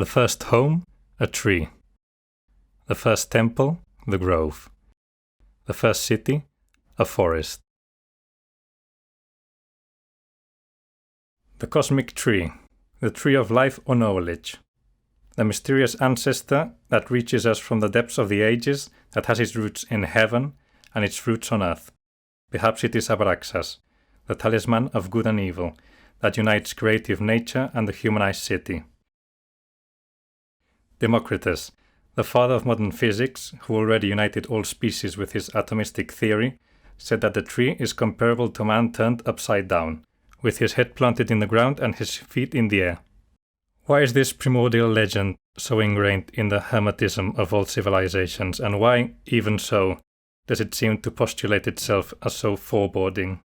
The first home, a tree. The first temple, the grove. The first city, a forest. The cosmic tree, the tree of life or knowledge. The mysterious ancestor that reaches us from the depths of the ages, that has its roots in heaven and its fruits on earth. Perhaps it is Abraxas, the talisman of good and evil, that unites creative nature and the humanized city. Democritus, the father of modern physics, who already united all species with his atomistic theory, said that the tree is comparable to man turned upside down, with his head planted in the ground and his feet in the air. Why is this primordial legend so ingrained in the hermetism of all civilizations, and why, even so, does it seem to postulate itself as so foreboding?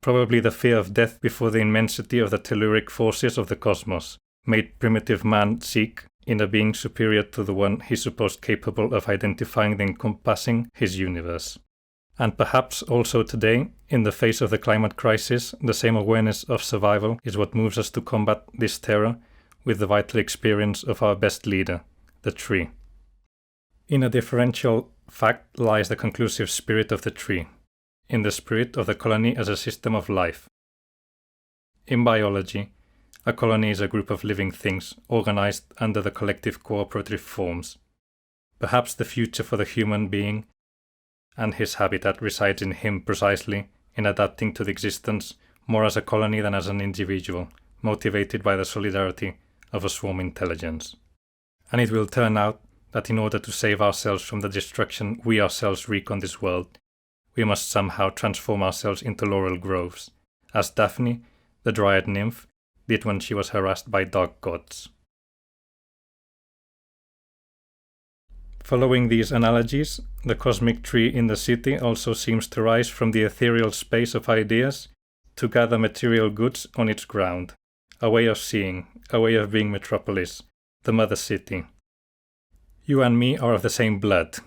Probably the fear of death before the immensity of the telluric forces of the cosmos made primitive man seek in a being superior to the one he supposed capable of identifying and encompassing his universe. And perhaps also today, in the face of the climate crisis, the same awareness of survival is what moves us to combat this terror with the vital experience of our best leader, the tree. In a differential fact lies the conclusive spirit of the tree, in the spirit of the colony as a system of life. In biology, a colony is a group of living things organized under the collective cooperative forms. Perhaps the future for the human being and his habitat resides in him precisely in adapting to the existence more as a colony than as an individual, motivated by the solidarity of a swarm intelligence. And it will turn out that in order to save ourselves from the destruction we ourselves wreak on this world, we must somehow transform ourselves into laurel groves, as Daphne, the dryad nymph, did when she was harassed by dark gods. Following these analogies, the cosmic tree in the city also seems to rise from the ethereal space of ideas to gather material goods on its ground, a way of seeing, a way of being metropolis, the mother city. You and me are of the same blood.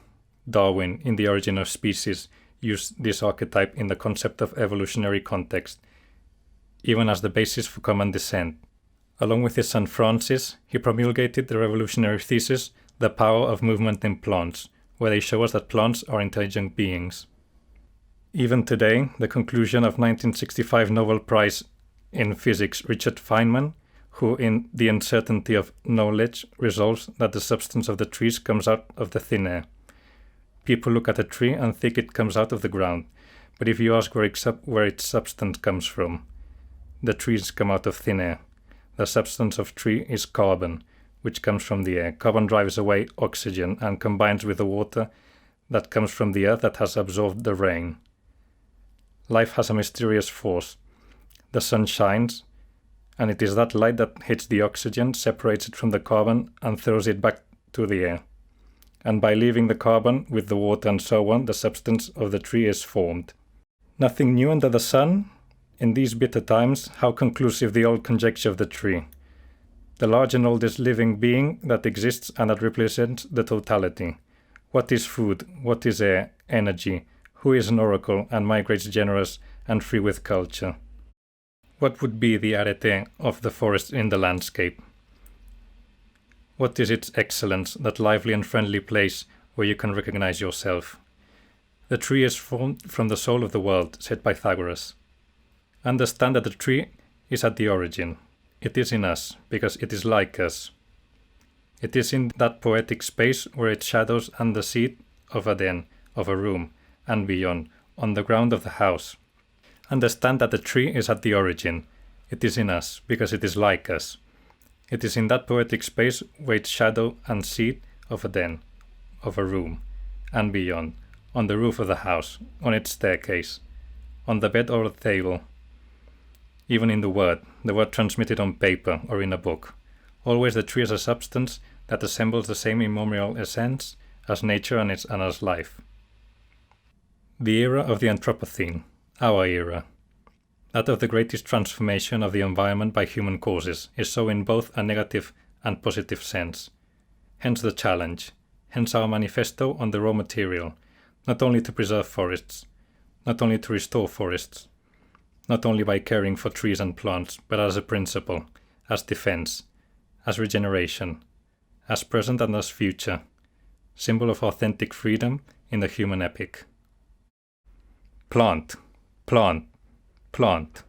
Darwin, in The Origin of Species, used this archetype in the concept of evolutionary context, even as the basis for common descent. Along with his son Francis, he promulgated the revolutionary thesis, The Power of Movement in Plants, where they show us that plants are intelligent beings. Even today, the conclusion of 1965 Nobel Prize in Physics Richard Feynman, who in The Uncertainty of Knowledge resolves that the substance of the trees comes out of the thin air. People look at a tree and think it comes out of the ground, but if you ask where its substance comes from, the trees come out of thin air. The substance of tree is carbon, which comes from the air. Carbon drives away oxygen and combines with the water that comes from the earth that has absorbed the rain. Life has a mysterious force. The sun shines, and it is that light that hits the oxygen, separates it from the carbon, and throws it back to the air. And by leaving the carbon with the water and so on, the substance of the tree is formed. Nothing new under the sun? In these bitter times, how conclusive the old conjecture of the tree. The large and oldest living being that exists and that represents the totality. What is food? What is air? Energy? Who is an oracle and migrates generous and free with culture? What would be the arete of the forest in the landscape? What is its excellence, that lively and friendly place where you can recognize yourself? The tree is formed from the soul of the world, said Pythagoras. Understand that the tree is at the origin. It is in us, because it is like us. It is in that poetic space where it shadows and the seat of a den, of a room, and beyond, on the ground of the house. Understand that the tree is at the origin. It is in us, because it is like us. It is in that poetic space where its shadow and seat of a den, of a room, and beyond, on the roof of the house, on its staircase, on the bed or the table, even in the word transmitted on paper or in a book. Always the tree is a substance that assembles the same immemorial essence as nature and as life. The era of the Anthropocene, our era, that of the greatest transformation of the environment by human causes, is so in both a negative and positive sense. Hence the challenge, hence our manifesto on the raw material, not only to preserve forests, not only to restore forests, not only by caring for trees and plants, but as a principle, as defense, as regeneration, as present and as future, symbol of authentic freedom in the human epic. Plant, plant, plant.